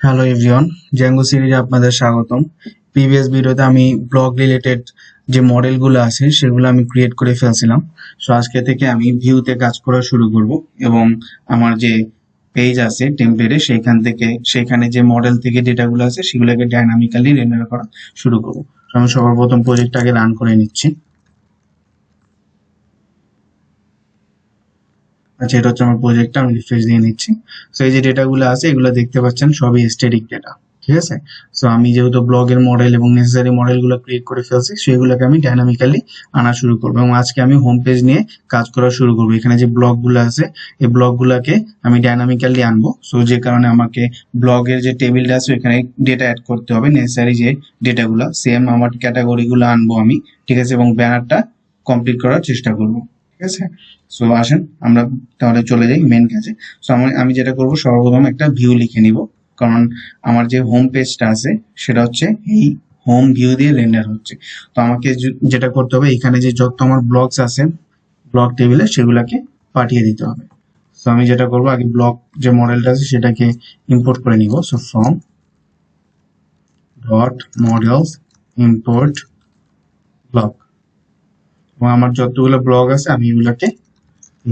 Hello everyone, Zango সিরিজে আপনাদের স্বাগতম। প্রিভিয়াস ভিডিওতে আমি ব্লগ রিলেটেড যে মডেলগুলো আছে সেগুলো আমি ক্রিয়েট করে ফেলছিলাম। সো আজকে থেকে আমি ভিউতে কাজ করা শুরু করব এবং আমার যে পেজ আছে টেমপ্লেটে সেখানে যে মডেল থেকে ডেটাগুলো আছে সেগুলোকে ডাইনামিক্যালি রেন্ডার করা শুরু করব। তো আমি সবার প্রথম প্রজেক্টটাকে রান করে নিচ্ছি। আচ্ছা, এটা হচ্ছে আমার প্রজেক্টটা, আমি রিফ্রেশ দিয়ে নিচ্ছি। সো এই যে ডেটাগুলো আছে এগুলো দেখতে পাচ্ছেন সবই স্ট্যাটিক ডেটা, ঠিক আছে। সো আমি যেহেতু ব্লগের মডেল এবং নেসেসারি মডেলগুলো ক্রিয়েট করে ফেলছি, সেগুলোকে আমি ডাইনামিক্যালি আনা শুরু করবো এবং আজকে আমি হোম পেজ নিয়ে কাজ করা শুরু করবো। এখানে যে ব্লগগুলো আছে এই ব্লগগুলোকে আমি ডাইনামিক্যালি আনবো। সো যে কারণে আমাকে ব্লগের যে টেবিলটা আছে এখানে ডেটা অ্যাড করতে হবে, নেসেসারি যে ডেটাগুলো সেম আমার ক্যাটাগরিগুলো আনবো আমি, ঠিক আছে, এবং ব্যানারটা কমপ্লিট করার চেষ্টা করবো, ঠিক আছে। সো আসেন আমরা তাহলে চলে যাই মেন কাজে। সো আমি যেটা করব, সর্বপ্রথম একটা ভিউ লিখে নিব, কারণ আমার যে হোম পেজটা আছে সেটা হচ্ছে এই হোম ভিউ দিয়ে রেন্ডার হচ্ছে। তো আমাকে যেটা করতে হবে, এখানে যে যত আমার ব্লগস আছে ব্লগ টেবিলে সেগুলোকে পাঠিয়ে দিতে হবে। সো আমি যেটা করব, আগে ব্লগ যে মডেলটা আছে সেটাকে ইম্পোর্ট করে নিব। So from dot models import blog, এবং আমার যতগুলো ব্লগ আছে আমি এগুলোকে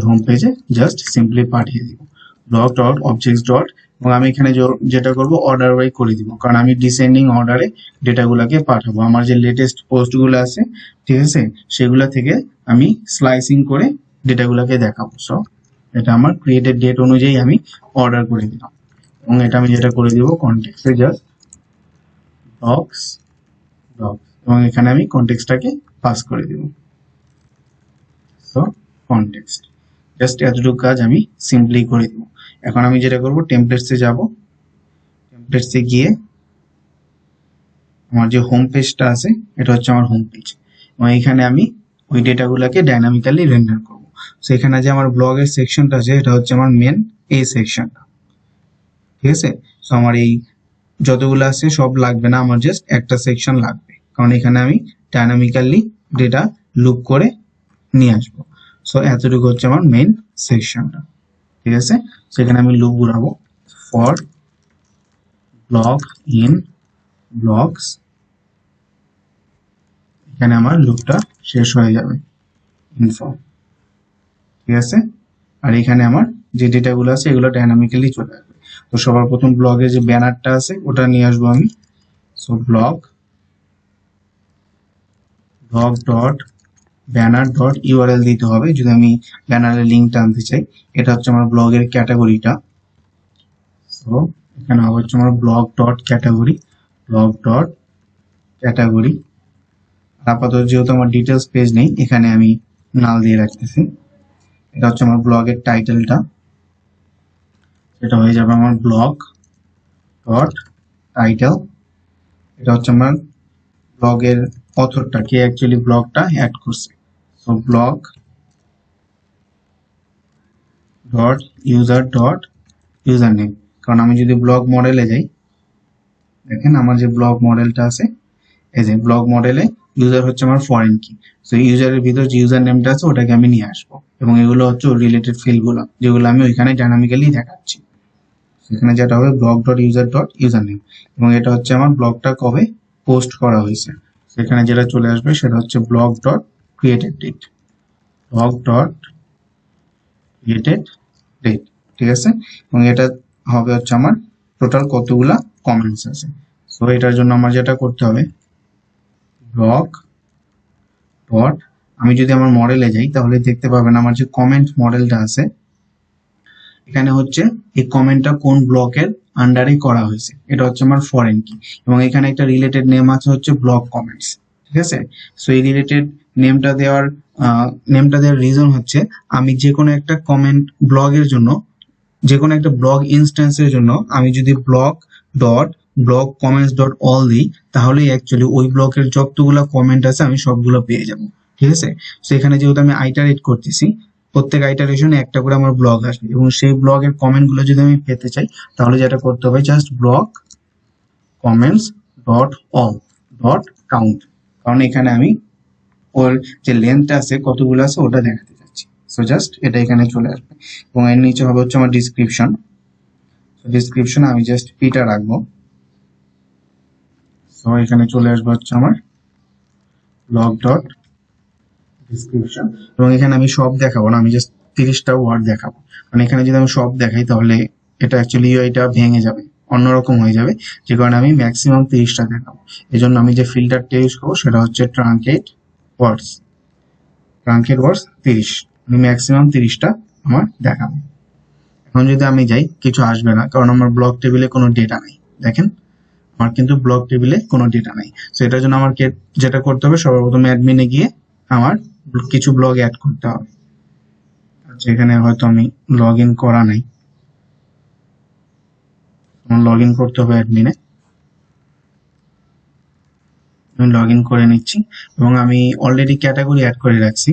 হোম পেজে জাস্ট সিম্পলি পাঠিয়ে দিব ব্লগ ডট অবজেক্টস ডট, এবং আমি এখানে যেটা করব অর্ডার ওয়াই করে দিব, কারণ আমি ডিসেন্ডিং অর্ডারে ডেটাগুলোকে পাঠাবো। আমার যে লেটেস্ট পোস্টগুলো আছে, ঠিক আছে, সেগুলো থেকে আমি স্লাইসিং করে ডেটাগুলোকে দেখাবো। সো এটা আমার ক্রিয়েটেড ডেট অনুযায়ী আমি অর্ডার করে দিলাম, এবং এটা আমি যেটা করে দিব কনটেক্সটে জাস্ট ব্লগস ব্লগ, এবং এখানে আমি কনটেক্সটটাকে পাস করে দিব। সো কনটেক্সট, জাস্ট এতটুকু কাজ আমি সিম্পলি করে দিব। এখন আমি যেটা করব, টেমপ্লেটসে যাব, টেমপ্লেটসে গিয়ে আমার যে হোম পেজটা আছে এটা হচ্ছে আমার হোম পেজ, এবং এখানে আমি ওই ডেটাগুলোকে ডাইনামিক্যালি রেন্ডার করব। সো এখানে যে আমার ব্লগের সেকশনটা আছে এটা হচ্ছে আমার মেন এই সেকশনটা, ঠিক আছে। সো আমার এই যতগুলো আছে সব লাগবে না, আমার জাস্ট একটা সেকশন লাগবে, কারণ এখানে আমি ডাইনামিক্যালি ডেটা লুপ করে নিয়ে আসবো। সো এতটুকু হচ্ছে আমার মেইন সেকশনটা, ঠিক আছে। সেখানে আমি লুপ ঘুরাবো ফর ব্লগ ইন ব্লগস, এখানে আমার লুপটা শেষ হয়ে যাবে ইনফো, ঠিক আছে। আর এখানে আমার যে ডেটাগুলো আছে এগুলো ডাইনামিক্যালি চলে আসবে। তো সবার প্রথম ব্লগের যে ব্যানারটা আছে ওটা নিয়ে আসবো আমি। So blog dot banner dot URL দিতে হবে যদি আমি ব্যানারের লিঙ্কটা আনতে চাই। এটা হচ্ছে আমার ব্লগের ক্যাটাগরিটা। সো এখানে হচ্ছে আমার blog dot category, blog dot category. আপাতত যেহেতু আমার ডিটেলস পেজ নেই, এখানে আমি নাল দিয়ে রাখতেছি। এটা হচ্ছে আমার ব্লগের টাইটেলটা, এটা হয়ে যাবে আমার ব্লগ ডট টাইটেল। এটা হচ্ছে আমার ব্লগের অথরটা, কে অ্যাকচুয়ালি ব্লগটা অ্যাড করছে। So blog dot user name, কারণ আমি যদি ব্লগ মডেলে যাই, দেখেন আমার যে ব্লগ মডেলটা আছে, এই যে ব্লগ মডেলে ইউজার হচ্ছে আমার ফরেন কি। সো ইউজারের ভিতর যে ইউজার নেমটা আছে ওটাকে আমি নিয়ে আসবো, এবং এগুলো হচ্ছে রিলেটেড ফিল্ডগুলো যেগুলো আমি ওইখানে ডাইনামিক্যালি দেখাচ্ছি। এখানে যেটা হবে ব্লগ ডট ইউজার নেম, এবং এটা হচ্ছে আমার ব্লগটা কবে পোস্ট করা হয়েছে। সেখানে যেটা চলে আসবে সেটা হচ্ছে blog dot created date, blog dot created date, ঠিক আছে। এবং এটা হবে হচ্ছে আমার টোটাল কতগুলা কমেন্টস আছে। সো এটার জন্য আমার যেটা করতে হবে, ব্লগ ডট, আমি যদি আমার মডেলে যাই তাহলে দেখতে পাবেন আমার যে কমেন্ট মডেলটা আছে এখানে হচ্ছে এই কমেন্টটা কোন ব্লকের আন্ডারে করা হয়েছে, এটা হচ্ছে আমার ফরেন কি, এবং এখানে একটা রিলেটেড নেম আছে হচ্ছে ব্লগ কমেন্টস, ঠিক আছে। সো এই রিলেটেড নেমটা দেওয়ার রিজন হচ্ছে আমি যে কোনো একটা কমেন্ট ব্লগের জন্য, যে কোনো একটা ব্লগ ইনস্ট্যান্সের জন্য আমি যদি ব্লগ কমেন্টস ডট অল দিই, তাহলে অ্যাকচুয়ালি ওই ব্লকের যতগুলো কমেন্ট আছে আমি সবগুলো পেয়ে যাব, ঠিক আছে। সো এখানে যেহেতু আমি আইটারেট করতেছি, প্রত্যেক আইটারেশনে একটা করে আমার ব্লগ আসবে, এবং সেই ব্লগের কমেন্ট গুলো যদি আমি পেতে চাই তাহলে যেটা করতে হবে, just blog comments dot all dot count, কারণ এখানে আমি ওর যে লেন্থটা আছে কতগুলো আছে ওটা দেখাতে চাচ্ছি। সো জাস্ট এটা এখানে চলে আসবে, এবং এর নিচে হবে হচ্ছে আমার ডিসক্রিপশন। ডেসক্রিপশন আমি জাস্ট পিটা রাখবো। সো এখানে চলে আসবে হচ্ছে আমার ব্লগ ডট ডেসক্রিপশন, এবং এখানে আমি সব দেখাবো না, আমি জাস্ট 30টা ওয়ার্ড দেখাবো। কারণ এখানে যদি আমি সব দেখাই তাহলে এটা অ্যাকচুয়ালি এটা ভেঙে যাবে, অন্যরকম হয়ে যাবে, যে কারণে আমি ম্যাক্সিমাম 30টা দেখাবো। এই জন্য আমি যে ফিল্টারটা ইউজ করবো সেটা হচ্ছে ট্রাঙ্কেট ওয়ার্ডস। ট্রাঙ্কেট ওয়ার্ডস 30, আমি ম্যাক্সিমাম 30টা আমার দেখাবো। এখন যদি আমি যাই, কিছু আসবে না, কারণ আমার ব্লগ টেবিলে কোনো ডেটা নাই। দেখেন আমার কিন্তু ব্লগ টেবিলে কোনো ডেটা নাই। তো এটার জন্য আমার যেটা করতে হবে, সর্বপ্রথম অ্যাডমিনে গিয়ে আমার কিছু ব্লগ অ্যাড করতে হবে। আচ্ছা, এখানে হয়তো আমি লগ ইন করা নাই, আমার লগ ইন করতে হবে অ্যাডমিনে। আমি লগ ইন করে নিচ্ছি এবং আমি অলরেডি ক্যাটাগরি অ্যাড করে রাখছি।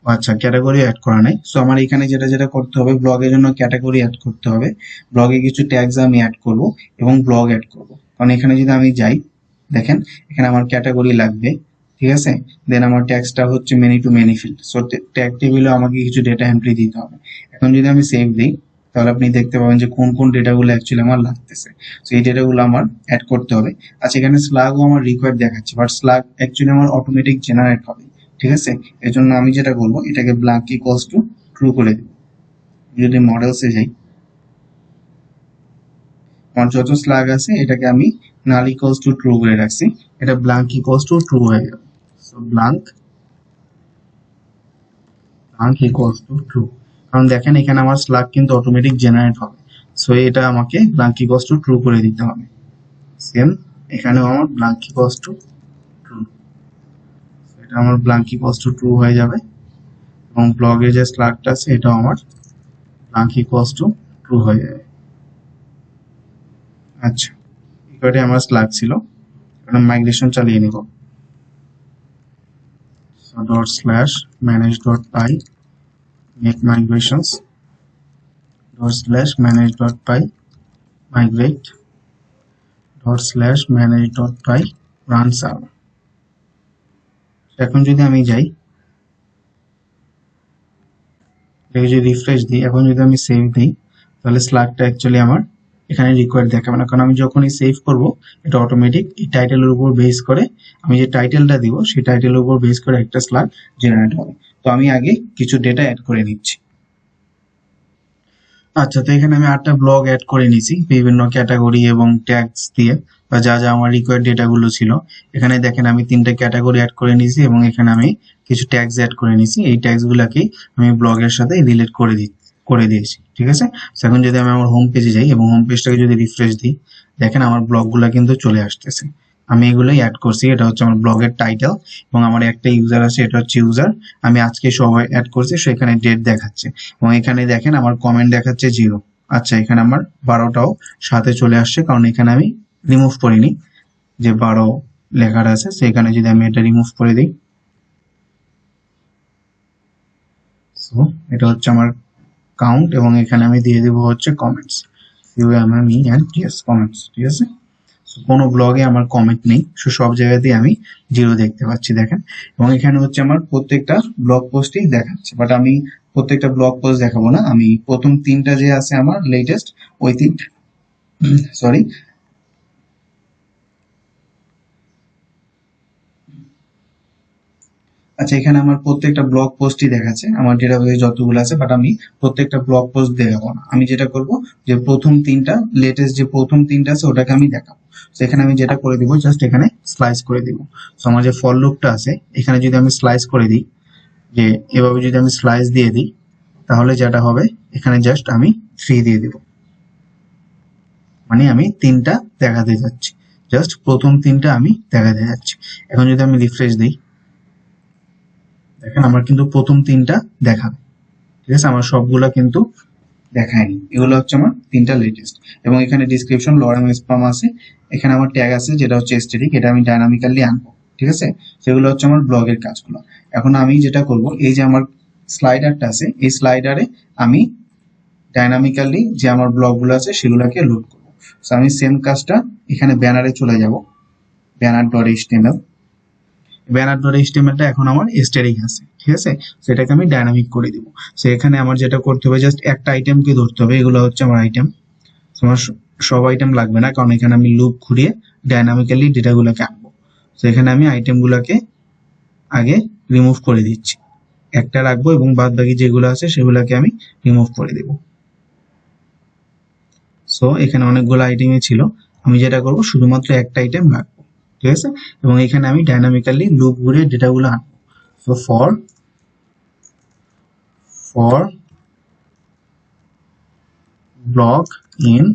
আচ্ছা, ক্যাটাগরি অ্যাড করা নাই। সো আমার এখানে যেটা যেটা করতে হবে, ব্লগের জন্য ক্যাটাগরি অ্যাড করতে হবে, ব্লগে কিছু ট্যাগস আমি অ্যাড করব এবং ব্লগ অ্যাড করব। কারণ এখানে যদি আমি যাই, দেখেন এখানে আমার ক্যাটাগরি লাগবে, ঠিক আছে। দেন আমার ট্যাগসটা হচ্ছে many two many field. So tag টেবিলে আমাকে কিছু ডেটা এন্ট্রি দিতে হবে। এখন যদি আমি সেভ দিই, তাহলে আপনি দেখতে পাবেন যে কোন কোন ডেটাগুলো অ্যাকচুয়ালি আমার লাগতেছে। সো এই ডেটাগুলো আমার অ্যাড করতে হবে। আচ্ছা, এখানে স্লাগও আমার রিকোয়ার্ড দেখাচ্ছে, বাট স্লাগ অ্যাকচুয়ালি আমার অটোমেটিক জেনারেট হবে, ঠিক আছে। এর জন্য আমি যেটা করবো, এটাকে ব্ল্যাঙ্ক ইকুয়ালস টু ট্রু করে দেব। যদি মডেলসে যাই, আমার যত স্লাগ আছে এটাকে আমি নাল ইকুয়ালস টু ট্রু করে রাখছি, এটা ব্ল্যাঙ্ক ইকুয়ালস টু ট্রু হয়ে যাবে। So blank equals to true, কারণ দেখেন এখানে আমার স্লাগ কিন্তু অটোমেটিক জেনারেট হবে। সো এটা আমাকে ব্ল্যাঙ্ক ইকুয়ালস টু ট্রু করে দিতে হবে। সেম এখানেও আমার ব্ল্যাঙ্ক ইকুয়ালস টু ট্রু, এটা আমার ব্ল্যাঙ্ক ইকুয়ালস টু ট্রু হয়ে যাবে, এবং ব্লগে যে স্লাগটা আছে এটাও আমার ব্ল্যাঙ্ক ইকুয়ালস টু ট্রু হয়ে যাবে। আচ্ছা, এবারে আমার স্লাগ ছিল, এখন মাইগ্রেশন চালিয়ে নিব। So dot slash manage dot py make migrations dot slash manage dot py migrate dot slash manage dot py run server। এখন যদি আমি যাই, যদি রিফ্রেশ দিই, এখন যদি আমি সেভ দিই, তাহলে স্লাগটা অ্যাকচুয়ালি আমার এখানে রিকোয়ার্ড দেখাবে না, কারণ আমি যখনই সেভ করব এটা অটোমেটিক এই টাইটেলের উপর বেস করে, আমি যে টাইটেলটা দিব সেই টাইটেলের উপর বেস করে একটা স্লাগ জেনারেট হবে। তো আমি আগে কিছু ডেটা অ্যাড করে নিচ্ছি। আচ্ছা, তো এখানে আমি 8টা ব্লগ অ্যাড করে নিয়েছি বিভিন্ন ক্যাটাগরি এবং ট্যাগস দিয়ে, বা যা যা আমার রিকোয়ার্ড ডেটাগুলো ছিল। এখানে দেখেন আমি 3টে ক্যাটাগরি অ্যাড করে নিয়েছি এবং এখানে আমি কিছু ট্যাগস অ্যাড করে নিয়েছি। এই ট্যাগসগুলোকেই আমি ব্লগের সাথে রিলেট করে দিয়েছি, ঠিক আছে। এখন যদি আমি আমার হোম পেজে যাই এবং হোম পেজটাকে যদি রিফ্রেশ দিই, দেখেন আমার ব্লগগুলো কিন্তু চলে আসতেছে। আমি এগুলোই অ্যাড করছি, এটা হচ্ছে আমার ব্লগের টাইটেল, এবং আমার একটা ইউজার আছে, এটা হচ্ছে ইউজার, আমি আজকে সবাই অ্যাড করছি, সেখানে ডেট দেখাচ্ছে, এবং এখানে দেখেন আমার কমেন্ট দেখাচ্ছে 0। আচ্ছা, এখানে আমার 12টাও সাথে চলে আসছে, কারণ এখানে আমি রিমুভ করিনি, যে 12 লেখাটা আছে সেখানে যদি আমি এটা রিমুভ করে দিই, সো এটা হচ্ছে আমার কাউন্ট, এবং এখানে আমি দিয়ে দেবো হচ্ছে কমেন্টস, কমেন্টস, ঠিক আছে। কোনো ব্লগে আমার কমেন্ট নেই, সব জায়গাতেই আমি 0 দেখতে পাচ্ছি, দেখেন। এবং এখানে হচ্ছে আমার প্রত্যেকটা ব্লগ পোস্টই দেখাচ্ছে, বাট আমি প্রত্যেকটা ব্লগ পোস্ট দেখাবো না, আমি প্রথম 3টা যে আছে আমার লেটেস্ট, ওই 3টা, সরি, আচ্ছা, এখানে আমার প্রত্যেকটা ব্লগ পোস্টই দেখাচ্ছে আমার ডেটাবেসে যতগুলো আছে, বাট আমি প্রত্যেকটা ব্লগ পোস্ট দেখাবো না। আমি যেটা করব, যে প্রথম 3টা লেটেস্ট যে প্রথম 3টা আছে ওটাকে আমি দেখাবো। তো এখানে আমি যেটা করে দিব, জাস্ট এখানে স্লাইস করে দিব। তো আমার যে ফর লুপটা আছে এখানে যদি আমি স্লাইস করে দিই, যে এভাবে যদি আমি স্লাইস দিয়ে দিই, তাহলে যেটা হবে এখানে জাস্ট আমি 3 দিয়ে দিব, মানে আমি 3টা দেখাতে যাচ্ছি, জাস্ট প্রথম 3টা আমি দেখাতে যাচ্ছি। এখন যদি আমি রিফ্রেশ দিই, দেখেন আমার কিন্তু প্রথম 3টা দেখাবে, ঠিক আছে, আমার সবগুলা কিন্তু দেখায়নি। এগুলো হচ্ছে আমার 3টা লেটেস্ট, এবং এখানে ডিসক্রিপশন লরেম স্পাম আছে, এখানে আমার ট্যাগ আছে যেটা হচ্ছে স্ট্যাটিক, এটা আমি ডাইনামিক্যালি আনবো, ঠিক আছে। সেগুলো হচ্ছে আমার ব্লগের কাজগুলো। এখন আমি যেটা করব, এই যে আমার স্লাইডারটা আছে, এই স্লাইডারে আমি ডাইনামিক্যালি যে আমার ব্লগগুলো আছে সেগুলোকে লোড করবো। সো আমি সেম কাজটা এখানে ব্যানারে চলে যাব, banner dot HTML, banner dot এইচটিএমএলটা এখন আমার স্ট্যাটিক আছে, ঠিক আছে। সেটাকে আমি ডাইনামিক করে দিব। সো এখানে আমার যেটা করতে হবে, জাস্ট একটা আইটেমকে ধরতে হবে, এগুলো হচ্ছে আমার আইটেম, তোমার সব আইটেম লাগবে না, কারণ এখানে আমি লুপ ঘুরিয়ে ডাইনামিক্যালি ডেটাগুলোকে আনবো। তো এখানে আমি আইটেমগুলোকে আগে রিমুভ করে দিচ্ছি, একটা রাখবো এবং বাদ বাকি যেগুলো আছে সেগুলোকে আমি রিমুভ করে দেব। সো এখানে অনেকগুলো আইটেমই ছিল, আমি যেটা করব শুধুমাত্র একটা আইটেম রাখবো, ঠিক আছে। এবং এখানে আমি ডাইনামিক্যালি লুপ ঘুরিয়ে ডেটাগুলো আনবো। So for block in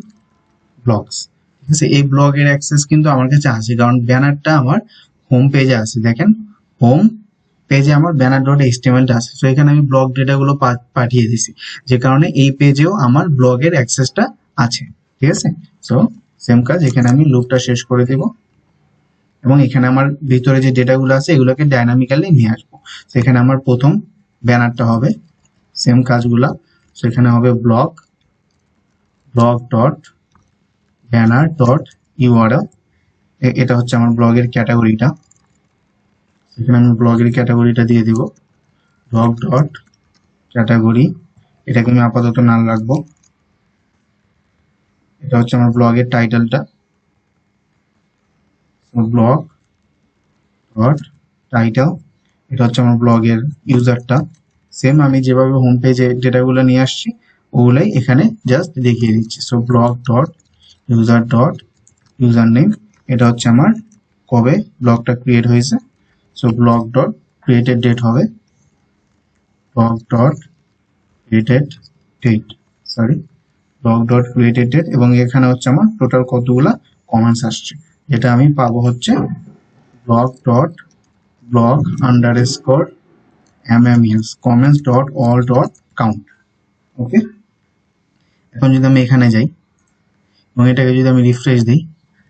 blocks, ঠিক আছে। এই ব্লগের অ্যাক্সেস কিন্তু আমার কাছে আছে, কারণ ব্যানারটা আমার হোম পেজে আছে। দেখেন হোম পেজে আমার ব্যানার ডট এইচটিএমএল আছে। সো এখানে আমি ব্লগ ডেটাগুলো পাঠিয়ে দিছি, যে কারণে এই পেজেও আমার ব্লগের অ্যাক্সেসটা আছে, ঠিক আছে। সো সেম কাজ, এখানে আমি লুপটা শেষ করে দেব এবং এখানে আমার ভিতরে যে ডেটাগুলো আছে এগুলোকে ডাইনামিক্যালি নিয়ে আসবো। তো এখানে আমার প্রথম ব্যানারটা হবে সেম কাজগুলা। সো এখানে হবে blog dot banner dot URL, এটা হচ্ছে আমার ব্লগের ক্যাটাগরিটা। এখানে আমি ব্লগের ক্যাটাগরিটা দিয়ে দিব ব্লগ ডট ক্যাটাগরি, এটাকে আমি আপাতত নাল রাখবো। এটা হচ্ছে আমার ব্লগের টাইটেলটা, ব্লগ ডট টাইটেল, এটা হচ্ছে আমার ব্লগের ইউজারটা। সেম আমি যেভাবে হোম পেজে ডেটাগুলো নিয়ে আসছি ওগুলাই এখানে জাস্ট দেখিয়ে দিচ্ছি। So blog dot user name, এটা হচ্ছে আমার কবে ব্লগটা ক্রিয়েট হয়েছে। So blog dot created date হবে blog dot created date, blog dot created date, এবং এখানে হচ্ছে আমার টোটাল কতগুলা কমেন্টস আসছে, যেটা আমি পাবো হচ্ছে blog underscore MMS comments dot all dot count। ওকে, এখন যদি আমি এখানে যাই এবং এটাকে যদি আমি রিফ্রেশ দিই,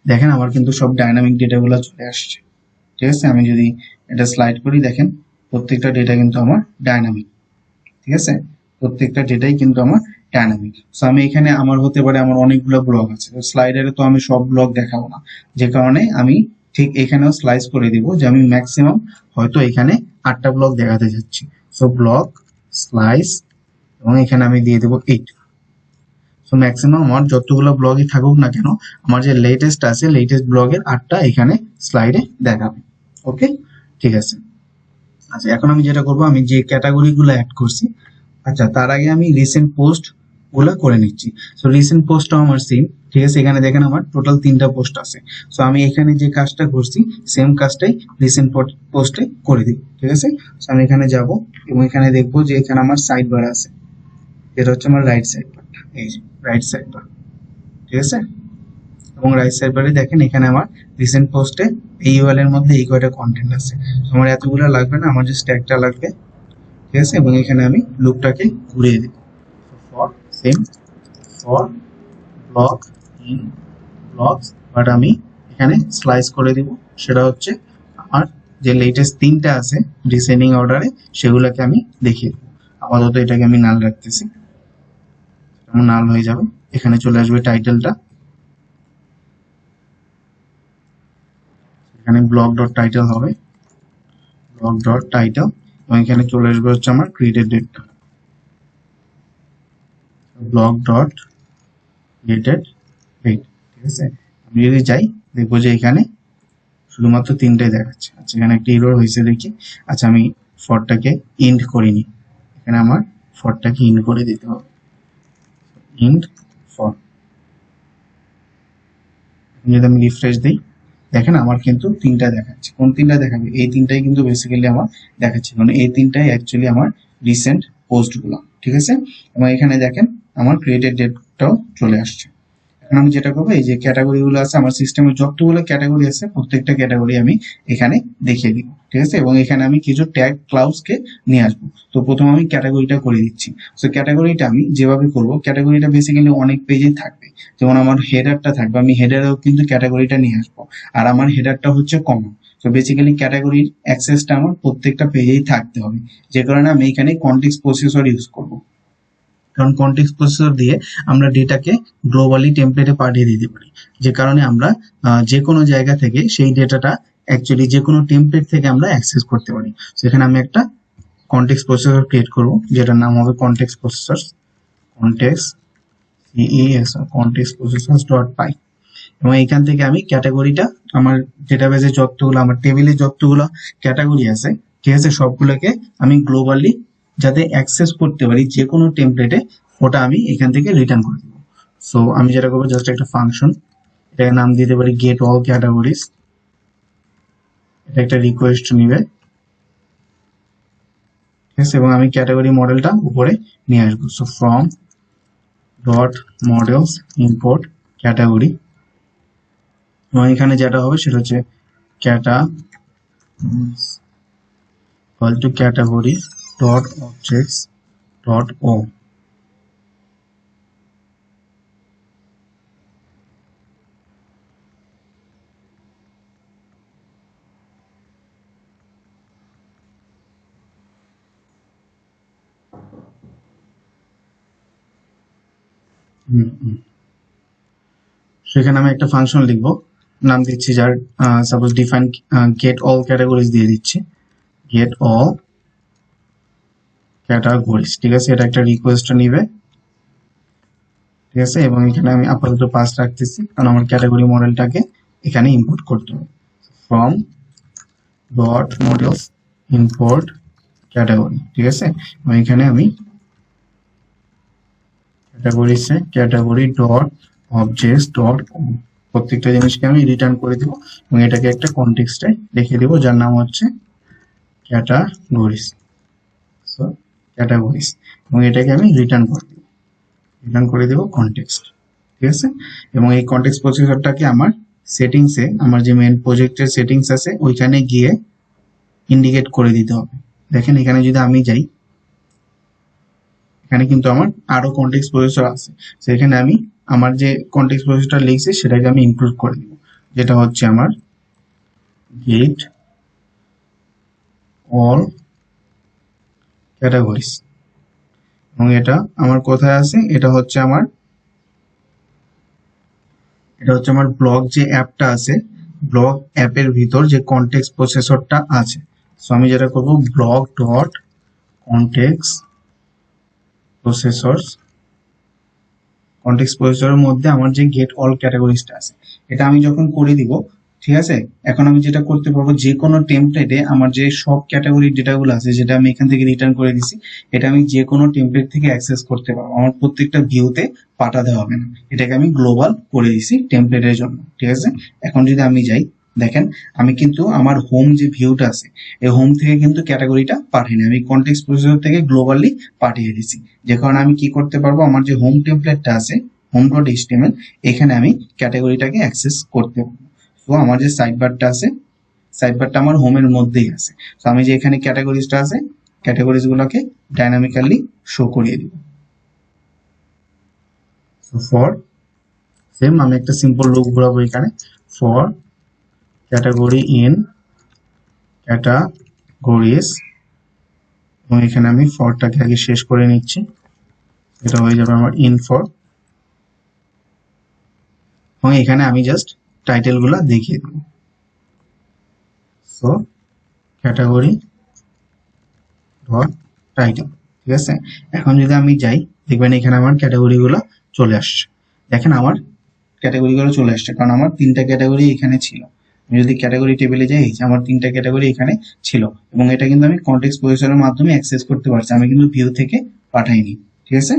দেখেন আমার কিন্তু সব ডাইনামিক ডেটাগুলো চলে আসছে, ঠিক আছে। আমি যদি এটা স্লাইড করি, দেখেন প্রত্যেকটা ডেটা কিন্তু আমার ডাইনামিক, ঠিক আছে। প্রত্যেকটা ডেটাই কিন্তু আমার ডাইনামিক। সো আমি এখানে আমার হতে পারে আমার অনেকগুলো ব্লগ আছে, স্লাইডারে তো আমি সব ব্লগ দেখাবো না, যে কারণে আমি ঠিক এখানেও স্লাইস করে দিব যে আমি ম্যাক্সিমাম হয়তো এখানে 8টা ব্লগ দেখাতে যাচ্ছি। সো ব্লগ স্লাইস এবং এখানে আমি দিয়ে দেবো 8। সো ম্যাক্সিমাম আমার যতগুলো ব্লগই থাকুক না কেন, আমার যে লেটেস্ট আছে লেটেস্ট ব্লগের 8টা এখানে স্লাইডে দেখাবে। ওকে, ঠিক আছে। আচ্ছা, এখন আমি যেটা করবো, আমি যে ক্যাটাগরিগুলো অ্যাড করছি, আচ্ছা তার আগে আমি রিসেন্ট পোস্ট গুলা করে নিচ্ছি। সো রিসেন্ট পোস্টটাও আমার সেম, ঠিক আছে। এখানে দেখেন আমার টোটাল 3টা পোস্ট আছে। সো আমি এখানে যে কাজটা করছি সেম কাজটাই রিসেন্ট পোস্টে করে দিই, ঠিক আছে। সো আমি এখানে যাব এবং এখানে দেখবো যে এখানে আমার সাইড বার আছে, এটা হচ্ছে আমার রাইট সাইড বার, এই যে রাইট সাইড বার, ঠিক আছে। এবং রাইট সাইড বারে দেখেন এখানে আমার রিসেন্ট পোস্টে এই ইউআরএল এর মধ্যে এই কয়টা কন্টেন্ট আছে। আমার এতগুলো লাগবে না, আমার জাস্ট একটা লাগবে, ঠিক আছে। এবং এখানে আমি লুপটাকে ঘুরিয়ে দিই for block in blogs, but আমি এখানে স্লাইস করে দিব। সেটা হচ্ছে আমার যে লেটেস্ট 3টা আছে ডিসেন্ডিং অর্ডারে সেগুলোকে আমি দেখিয়ে দেবো। আপাতত এটাকে আমি নাল রাখতেছি, নাল হয়ে যাবে। এখানে চলে আসবে টাইটেলটা, এখানে ব্লগ ডট টাইটেল হবে ব্লগ ডট টাইটেল, এবং এখানে চলে আসবে হচ্ছে আমার ক্রিয়েটেড ডেটটা ব্লগ ডট ক্রিয়েটেড ডেট, ঠিক আছে। আমি যদি যাই দেখবো যে এখানে শুধুমাত্র 3টাই দেখাচ্ছে। আচ্ছা, এখানে একটা এরর হয়েছে দেখি। আচ্ছা, আমি ফরটাকে ইন্ড করিনি, এখানে আমার ফরটাকে ইন্ড করে দিতে হবে, ইন্ড ফর। যদি আমি রিফ্রেশ দিই, দেখেন আমার কিন্তু 3টা দেখাচ্ছে। কোন 3টা দেখাবে? এই 3টাই কিন্তু বেসিক্যালি আমার দেখাচ্ছে, মানে এই 3টাই অ্যাকচুয়ালি আমার রিসেন্ট পোস্ট গুলো, ঠিক আছে। এবং এখানে দেখেন আমার ক্রিয়েটেড ডেটটাও চলে আসছে। এখন আমি যেটা করবো, এই যে ক্যাটাগরি গুলো আছে আমার সিস্টেমে, যতগুলো ক্যাটাগরি আছে প্রত্যেকটা ক্যাটাগরি আমি এখানে দেখিয়ে দিব, ঠিক আছে। এবং এখানে আমি কিছু ট্যাগ ক্লাউজকে নিয়ে আসবো। তো প্রথমে আমি ক্যাটাগরিটা করে দিচ্ছি। তো ক্যাটাগরিটা আমি যেভাবে করবো, ক্যাটাগরিটা বেসিক্যালি অনেক পেজেই থাকবে। যেমন আমার হেডারটা থাকবে, আমি হেডারেও কিন্তু ক্যাটাগরিটা নিয়ে আসবো, আর আমার হেডারটা হচ্ছে কমন। তো বেসিক্যালি ক্যাটাগরির অ্যাক্সেসটা আমার প্রত্যেকটা পেজেই থাকতে হবে, যে কারণে আমি এখানে কনটেক্সট প্রসেসর ইউজ করবো। কারণ কনটেক্সট প্রসেসর দিয়ে আমরা ডেটাকে গ্লোবালি টেমপ্লেটে পাঠিয়ে দিতে পারি, যে কারণে আমরা যে কোনো জায়গা থেকে সেই ডেটাটা অ্যাকচুয়ালি যে কোনো টেমপ্লেট থেকে আমরা অ্যাক্সেস করতে পারি। সেখানে আমি একটা কনটেক্সট প্রসেসর ক্রিয়েট করব, যেটার নাম হবে context processor, context CES context processors dot py এবং এখান থেকে আমি ক্যাটাগরিটা আমার ডেটাবেজে যতগুলো আমার টেবিলে যতগুলো ক্যাটাগরি আছে ঠিক আছে সবগুলোকে আমি গ্লোবালি যাতে অ্যাক্সেস করতে পারি যে কোনো টেমপ্লেটে ওটা আমি এখান থেকে রিটার্ন করে দেবো। সো আমি যেটা করবো জাস্ট একটা ফাংশন, এটাকে নাম দিতে পারি গেট অল ক্যাটাগরিজ, এটা একটা রিকোয়েস্ট নিবে ঠিক আছে এবং আমি ক্যাটাগরি মডেলটা উপরে নিয়ে আসবো। So from dot models import category এবং এখানে যেটা হবে সেটা হচ্ছে category dot objects dot o সেখানে আমি একটা ফাংশন লিখবো, নাম দিচ্ছি যার suppose define gate all categories দিয়ে দিচ্ছি, গেট অল ক্যাটাগরিজ ঠিক আছে, এটা একটা রিকোয়েস্ট নিবে ঠিক আছে এবং এখানে আমি আপাতত পাস রাখতেছি কারণ আমার ক্যাটাগরি মডেলটাকে এখানে ইম্পোর্ট করতে হবে। From dot models import category ঠিক আছে এবং এখানে আমি ক্যাটাগরি ডট অবজেক্টস ডট প্রত্যেকটা জিনিসকে আমি রিটার্ন করে দিব এবং এটাকে একটা কনটেক্সটে লিখে দিব যার নাম হচ্ছে ক্যাটাগরিজ। সো ক্যাটাগরিজ এবং এটাকে আমি রিটার্ন করে দিব কনটেক্সট ঠিক আছে এবং এই কনটেক্সট প্রসেসরটাকে আমার সেটিংসে আমার যে মেইন প্রজেক্টের সেটিংস আছে ওইখানে গিয়ে ইন্ডিকেট করে দিতে হবে। দেখেন এখানে যদি আমি যাই এখানে কিন্তু আমার আরো কনটেক্সট প্রসেসর আছে, সেখানে আমি আমার যে কনটেক্সট প্রসেসরটা লিখছি সেটাকে আমি ইনক্লুড করে দিব, যেটা হচ্ছে আমার গেট অল ক্যাটাগরিজ এবং এটা আমার কোথায় আছে, এটা হচ্ছে আমার ব্লগ যে অ্যাপটা আছে ব্লগ অ্যাপের ভিতর যে কনটেক্সট প্রসেসরটা আছে। সো আমি যেটা করব ব্লগ ডট কনটেক্সট প্রসেসরের মধ্যে আমার যে গেট অল ক্যাটাগরিজটা আছে এটা আমি যখন করে দিব ঠিক আছে, এখন আমি যেটা করতে পারবো যে কোনো টেমপ্লেটে আমার যে সব ক্যাটাগরির ডেটাগুলো আছে যেটা আমি এখান থেকে রিটার্ন করে দিছি এটা আমি যে কোনো টেমপ্লেট থেকে অ্যাক্সেস করতে পারবো, আমার প্রত্যেকটা ভিউতে পাঠাতে হবে না, এটাকে আমি গ্লোবাল করে দিছি টেমপ্লেটের জন্য ঠিক আছে। এখন যদি আমি যাই দেখেন আমি কিন্তু আমার হোম যে ভিউটা আছে এই হোম থেকে কিন্তু ক্যাটাগরিটা পাঠিয়ে আমি কনটেক্সট প্রসেসর থেকে গ্লোবালি পাঠিয়ে দিছি, যে কারণে আমি কি করতে পারবো আমার যে হোম টেমপ্লেটটা আছে হোম ডট এইচটিএমএল এখানে আমি ক্যাটাগরিটাকে অ্যাক্সেস করতে পারবো। তো আমার যে সাইড বারটা আছে সাইড বারটা আমার হোমের মধ্যেই আছে, তো আমি যে এখানে ক্যাটাগরিজটা আছে ক্যাটাগরিজ গুলোকে ডাইনামিক্যালি শো করিয়ে দিব। সো ফর সেম আমি একটা সিম্পল লুপ ঘোরাবো এখানে ফর ক্যাটাগরি ইন ক্যাটাগরিজ এবং এখানে আমি ফরটাকে আগে শেষ করে নিচ্ছি, এটা হয়ে যাবে আমার ইন ফর এবং এখানে আমি জাস্ট টাইটেল গুলা দেখিয়ে দেব। সো ক্যাটাগরি ডট টাইটেল ঠিক আছে, এখন যদি আমি যাই দেখবেন এখানে আমার ক্যাটাগরি গুলো চলে আসছে, দেখেন আমার ক্যাটাগরি গুলো চলে আসছে কারণ আমার তিনটা ক্যাটাগরি এখানে ছিল। আমি যদি ক্যাটাগরি টেবিলে যাই আমার তিনটা ক্যাটাগরি এখানে ছিল এবং এটা কিন্তু আমি কনটেক্সট প্রসেসরের মাধ্যমে অ্যাক্সেস করতে পারছি, আমি কিন্তু ভিউ থেকে পাঠাইনি ঠিক আছে।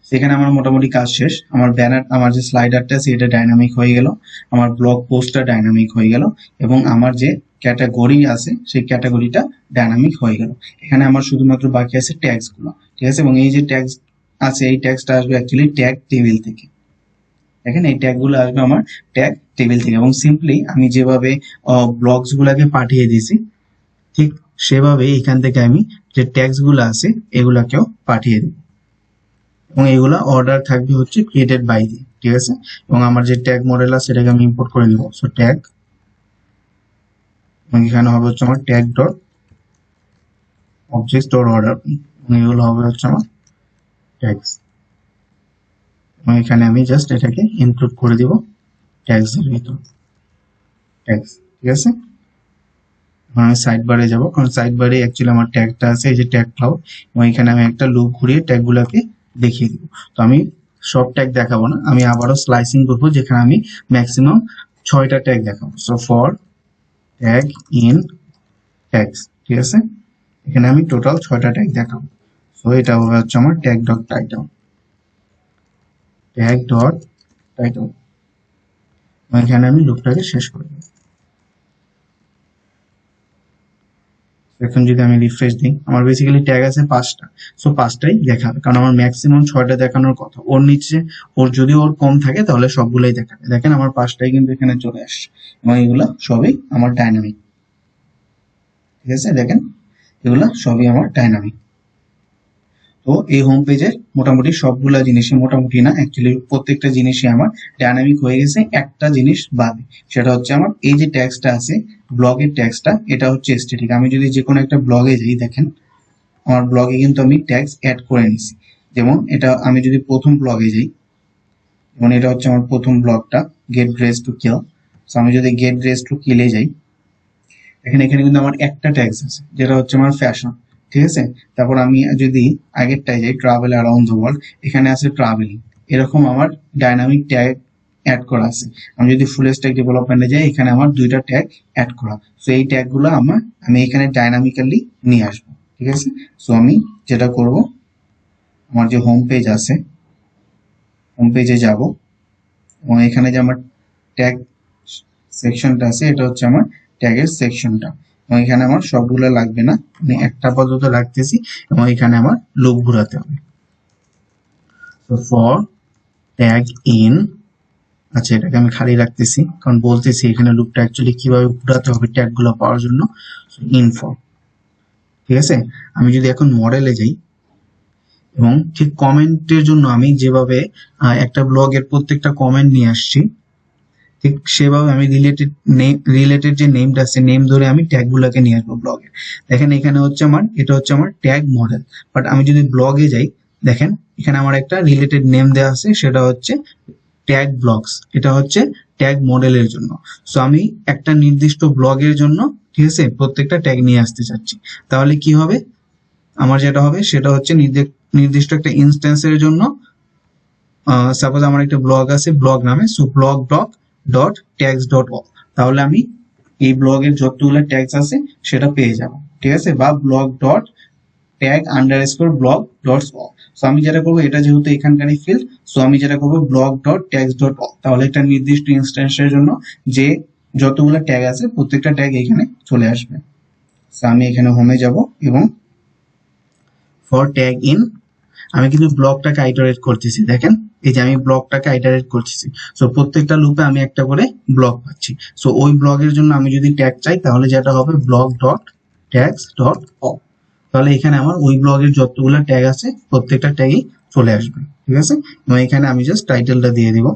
সেখানে আমার মোটামুটি কাজ শেষ, আমার ব্যানার আমার যে স্লাইডারটা আছে এটা ডাইনামিক হয়ে গেল, আমার ব্লগ পোস্টটা ডাইনামিক হয়ে গেল এবং আমার যে ক্যাটাগরি আছে সেই ক্যাটাগরিটা ডাইনামিক হয়ে গেল। এখানে আমার শুধুমাত্র বাকি আছে ট্যাগস গুলো ঠিক আছে এবং এই যে ট্যাগস আছে এই ট্যাগসটা আসবে অ্যাকচুয়ালি ট্যাগ টেবিল থেকে, দেখেন এই ট্যাগ গুলো আসবে আমার ট্যাগ টেবিল থেকে এবং সিম্পলি আমি যেভাবে ব্লগস গুলাকে পাঠিয়ে দিয়েছি ঠিক সেভাবে এখান থেকে আমি যে ট্যাগস গুলো আছে এগুলাকেও পাঠিয়ে দিই এবং এগুলা অর্ডার থাকবে হচ্ছে ক্রিয়েটেড বাই দিয়ে ঠিক আছে এবং আমার যে ট্যাগ মডেল আছে সেটাকে আমি ইম্পোর্ট করে নিব। সো ট্যাগ এবং এখানে হবে হচ্ছে আমার tag dot object dot order এবং এগুলো হবে হচ্ছে আমার ট্যাগস এবং এখানে আমি জাস্ট এটাকে ইনক্লুড করে দিব ট্যাগস এর ভিতর ট্যাগস ঠিক আছে। আমি সাইড বারে যাবো কারণ সাইড বারে অ্যাকচুয়ালি আমার ট্যাগটা আছে এই যে ট্যাগ ক্লাউড এবং এখানে আমি একটা লুপ ঘুরিয়ে ট্যাগ গুলাকে দেখিয়ে দিব। তো আমি সব ট্যাগ দেখাবো না, আমি আবারও স্লাইসিং করবো যেখানে আমি ম্যাক্সিমাম 6টা ট্যাগ দেখাবো। So for tag in tags, ঠিক আছে, এখানে আমি টোটাল 6টা ট্যাগ দেখাবো। সো এটা হচ্ছে আমার tag dot title, tag dot title, এখানে আমি লুপটাকে শেষ করে দেব। এখন যদি আমি রিফ্রেশ দিই, আমার বেসিক্যালি ট্যাগ আছে 5টা, সো 5টাই দেখাবে, কারণ আমার ম্যাক্সিমাম 6টা দেখানোর কথা। ওর নিচে যদি ওর কম থাকে তাহলে সবগুলোই দেখাবে। দেখেন আমার 5টাই কিন্তু এখানে চলে আসছে, এবং এগুলা সবই আমার ডাইনামিক, ঠিক আছে, দেখেন এগুলা সবই আমার ডাইনামিক। তো এই হোম পেজের মোটামুটি সবগুলা জিনিসই, মোটামুটি না অ্যাকচুয়ালি প্রত্যেকটা জিনিসই আমার ডাইনামিক হয়ে গেছে, একটা জিনিস বাদে, সেটা হচ্ছে আমার এই যে ট্যাক্সটা আছে ব্লগের ট্যাক্সটা, এটা হচ্ছে স্ট্যাটিক। আমি যদি যে কোনো একটা ব্লগে যাই, দেখেন আমার ব্লগে কিন্তু আমি ট্যাক্স অ্যাড করে নিছি। যেমন এটা আমি যদি প্রথম ব্লগে যাই, যেমন এটা হচ্ছে আমার প্রথম ব্লগটা, get dress to kill. So আমি যদি গেট ড্রেস টু কিলে যাই, এখানে কিন্তু আমার একটা ট্যাক্স আছে যেটা হচ্ছে আমার ফ্যাশন, ঠিক আছে। তারপর আমি যদি আগেরটায় যাই, ট্রাভেল অ্যারাউন্ড দ্য ওয়ার্ল্ড, এখানে আছে ট্রাভেলিং। এরকম আমার ডাইনামিক ট্যাগ অ্যাড করা আছে। আমি যদি ফুল স্ট্যাক ডেভেলপমেন্টে যাই, এখানে আমার 2টা ট্যাগ অ্যাড করা। সো এই ট্যাগগুলো আমি এখানে ডাইনামিক্যালি নিয়ে আসবো, ঠিক আছে। সো আমি যেটা করব, আমার যে হোম পেজ আছে, হোম পেজে যাব, এবং এখানে যে আমার ট্যাগ সেকশনটা আছে, এটা হচ্ছে আমার ট্যাগের সেকশনটা, এবং এখানে আমার সবগুলো লাগবে না, আমি একটা পদ্ধত রাখতেছি, এবং এখানে আমার লুপ ঘোরাতে হবে। তো ফর ট্যাগ ইন, আচ্ছা এটাকে আমি খালি রাখতেছি কারণ বলতেছি এখানে লুপটা অ্যাকচুয়ালি কিভাবে ঘোরাতে হবে ট্যাগ গুলো পাওয়ার জন্য। ইন ফর, ঠিক আছে। আমি যদি এখন মডেলে যাই, এবং ঠিক কমেন্টের জন্য আমি যেভাবে একটা ব্লগের প্রত্যেকটা কমেন্ট নিয়ে আসছি, ঠিক সেভাবে আমি রিলেটেড যে নেমটা আছে, নেম ধরে আমি ট্যাগ গুলাকে নিয়ে আসবো ব্লগে। দেখেন এখানে হচ্ছে আমার, এটা হচ্ছে আমার ট্যাগ মডেল। বাট আমি যদি ব্লগে যাই, দেখেন এখানে আমার একটা রিলেটেড নেম দেওয়া আছে, সেটা হচ্ছে ট্যাগ ব্লগস, এটা হচ্ছে ট্যাগ মডেলের জন্য। সো আমি একটা নির্দিষ্ট ব্লগের জন্য, ঠিক আছে, প্রত্যেকটা ট্যাগ নিয়ে আসতে চাচ্ছি। তাহলে কি হবে, আমার যেটা হবে সেটা হচ্ছে নির্দিষ্ট একটা ইনস্ট্যান্সের জন্য, সাপোজ আমার একটা ব্লগ আছে ব্লগ নামে, so blog dot tags dot all, তাহলে আমি এই ব্লগের যতগুলো ট্যাগস আছে সেটা পেয়ে যাব, ঠিক আছে। বা blog dot tag underscore blog dot all. So আমি যেটা করবো, এটা যেহেতু এখানকারই ফিল্ড, সো আমি যেটা করবো blog dot tags dot all, তাহলে একটা নির্দিষ্ট ইনস্ট্যান্সের জন্য যে যতগুলো ট্যাগ আছে প্রত্যেকটা ট্যাগ এখানে চলে আসবে। সো আমি এখানে হোমে যাব, এবং ফর ট্যাগ ইন আমি কিন্তু ব্লকটাকে আইটারেট করতেছি, দেখেন এই যে আমি ব্লকটাকে আইটারেট করতেছি। সো প্রত্যেকটা লুপে আমি একটা করে ব্লক পাচ্ছি। সো ওই ব্লগের জন্য আমি যদি ট্যাগ চাই, তাহলে যেটা হবে blog dot tags dot all, তাহলে এখানে আমার ওই ব্লগের যতগুলো ট্যাগ আছে প্রত্যেকটা ট্যাগই চলে আসবে, ঠিক আছে। এবং এখানে আমি জাস্ট টাইটেলটা দিয়ে দিব,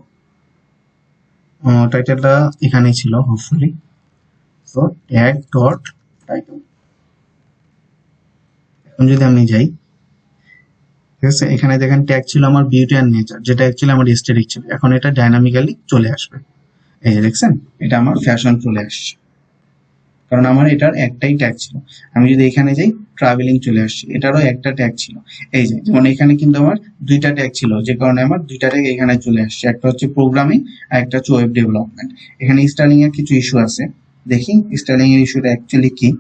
টাইটেলটা এখানেই ছিল hopefully. So tag dot title, এখন যদি আমি যাই, ঠিক আছে, এখানে দেখেন ট্যাগ ছিল আমার বিউটি অ্যান্ড নেচার, যেটা অ্যাকচুয়ালি আমার স্ট্যাটিক ছিল, এখন এটা ডাইনামিক্যালি চলে আসবে। এই যে দেখছেন, এটা আমার ফ্যাশন চলে আসছে, কারণ আমার এটার একটাই ট্যাগ ছিল। আমি যদি এখানে যাই, ট্রাভেলিং চলে আসছে, এটারও একটা ট্যাগ ছিল। এই যে যেমন এখানে কিন্তু আমার 2টা ট্যাগ ছিল, যে কারণে আমার 2টা ট্যাগ এখানে চলে আসছে, একটা হচ্ছে প্রোগ্রামিং আর একটা হচ্ছে ওয়েব ডেভেলপমেন্ট। এখানে স্টাইলিং এর কিছু ইস্যু আছে, দেখি স্টাইলিং এর ইস্যুটা অ্যাকচুয়ালি কি।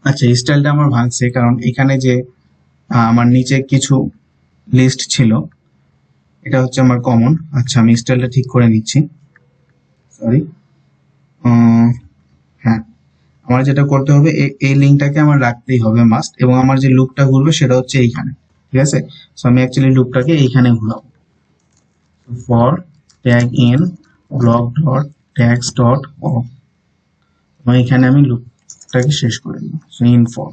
আচ্ছা, স্টাইলটা আমার ভাঙছে কারণ এখানে যে আমার নিচে কিছু লিস্ট ছিল, এটা হচ্ছে আমার কমন। আচ্ছা আমি স্টাইলটা ঠিক করে নিচ্ছি, সরি। হ্যাঁ, আমার যেটা করতে হবে, এই লিঙ্কটাকে আমার রাখতেই হবে মাস্ট, এবং আমার যে লুপটা ঘুরবে সেটা হচ্ছে এইখানে, ঠিক আছে। সো আমি অ্যাকচুয়ালি লুপটাকে এইখানে ঘুরাবো। For tag in blog dot tags dot of, এবং এখানে আমি লুপটাকে শেষ করে দিই। সো ইন ফর,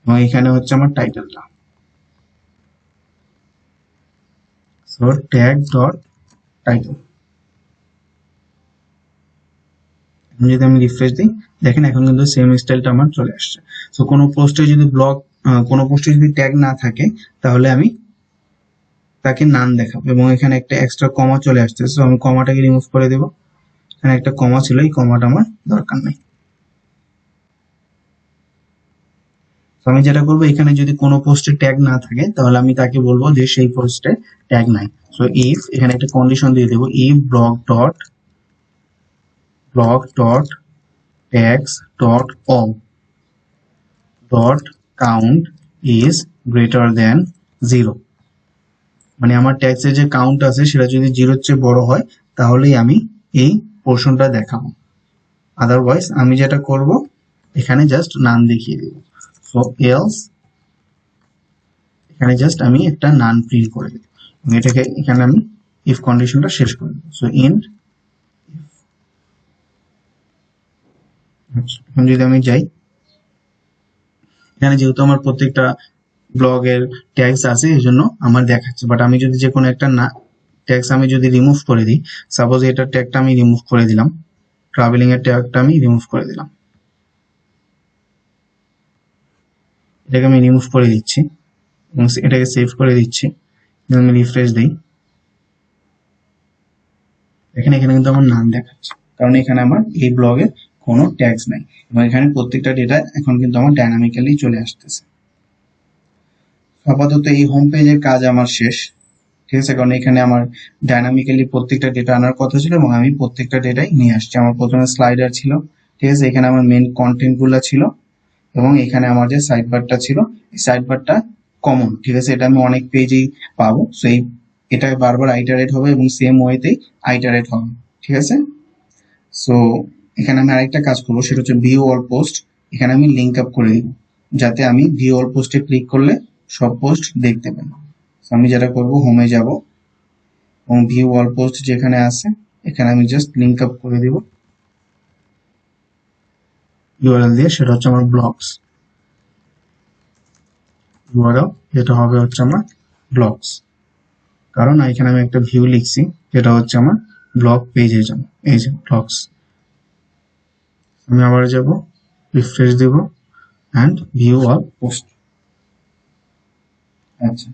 এবং এখানে হচ্ছে আমার টাইটেলটা, সো ট্যাগ ডট টাইটেল। যদি আমি রিফ্রেশ দিই, দেখেন এখন কিন্তু সেম স্টাইলটা আমার চলে আসছে। সো কোনো পোস্টে যদি কোনো পোস্টে যদি ট্যাগ না থাকে, তাহলে আমি তাকে নান দেখাবো, এবং এখানে একটা এক্সট্রা কমা চলে আসছে, সো আমি কমাটাকে রিমুভ করে দেবো। এখানে একটা কমা ছিল, এই কমাটা আমার দরকার নেই। আমি যেটা করবো, এখানে যদি কোনো পোস্টে ট্যাগ না থাকে তাহলে আমি তাকে বলবো যে সেই পোস্টে ট্যাগ নাই। সো ইফ, এখানে একটা কন্ডিশন দিয়ে দেবো, if blog dot tags dot all dot count is greater than 0, মানে আমার ট্যাক্সের যে কাউন্ট আছে সেটা যদি 0-র চেয়ে বড় হয় তাহলেই আমি এই পোর্শনটা দেখাবো। আদারওয়াইজ আমি যেটা করব, এখানে জাস্ট নান দেখিয়ে দেব। সো এলস, এখানে জাস্ট আমি একটা নান প্রিন্ট করে দেব, এটাকে এখানে আমি ইফ কন্ডিশনটা শেষ করে দেব। সো ইন্ট, এখন যদি আমি যাই, এখানে যেহেতু আমার প্রত্যেকটা ব্লগের ট্যাগস আছে এই জন্য আমার দেখাচ্ছে, বাট আমি যদি যে কোনো একটা না ট্যাগস আমি যদি রিমুভ করে দিই, সাপোজ এটার ট্যাগটা আমি রিমুভ করে দিলাম, ট্রাভেলিং এর ট্যাগটা আমি রিমুভ করে দিলাম, এটাকে আমি রিমুভ করে দিচ্ছি এবং এটাকে সেভ করে দিচ্ছি, আমি রিফ্রেশ দিই, দেখেন এখানে কিন্তু আমার নাম দেখাচ্ছে, কারণ এখানে আমার এই ব্লগে কোনো ট্যাগস নাই এবং এখানে প্রত্যেকটা ডেটা এখন কিন্তু আমার ডাইনামিক্যালি চলে আসতেছে। আপাতত এই হোম পেজের কাজ আমার শেষ, ঠিক আছে, কারণ এখানে আমার ডাইনামিক্যালি প্রত্যেকটা ডেটা আনার কথা ছিল এবং আমি প্রত্যেকটা ডেটাই নিয়ে আসছি। আমার প্রথমে স্লাইডার ছিল, ঠিক আছে, এখানে আমার মেন কন্টেন্ট গুলা ছিল এবং এখানে আমার যে সাইড বারটা ছিল, এই সাইড বারটা কমন, ঠিক আছে, এটা আমি অনেক পেজেই পাবো। সো এটা বারবার আইটারেট হবে এবং সেম ওয়েতেই আইটারেট হবে, ঠিক আছে। সো এখানে আমি আরেকটা কাজ করবো, সেটা হচ্ছে ভিউ অল পোস্ট, এখানে আমি লিঙ্ক আপ করে দিব যাতে আমি ভিউ অল পোস্টে ক্লিক করলে সব পোস্ট দেখতে পাই। আমি যেটা করব, হোমে যাব এবং ভিউ অল পোস্ট যেখানে আছে এখানে আমি জাস্ট লিঙ্ক আপ করে দিব ইউআরএল দিয়ে, সেটা হচ্ছে আমার ব্লগস ইউআরএল, যেটা হবে হচ্ছে আমার ব্লগস, কারণ এখানে আমি একটা ভিউ লিখছি যেটা হচ্ছে আমার ব্লগ পেজের জন্য, এই যে ব্লগস। আমি আবার যাব, রিফ্রেশ দেব এন্ড ভিউ অল পোস্ট। আচ্ছা,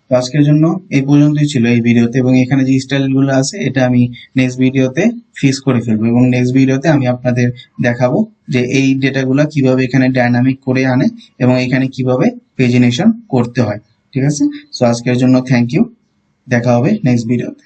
তো আজকের জন্য এই পর্যন্তই ছিল এই ভিডিওতে, এবং এখানে যে স্টাইল গুলো আছে এটা আমি নেক্সট ভিডিওতে ফিক্স করে ফেলবো এবং নেক্সট ভিডিওতে আমি আপনাদের দেখাবো যে এই ডেটাগুলো কিভাবে এখানে ডাইনামিক করে আনে এবং এখানে কিভাবে পেজিনেশন করতে হয়, ঠিক আছে। সো আজকের জন্য থ্যাংক ইউ, দেখা হবে নেক্সট ভিডিওতে।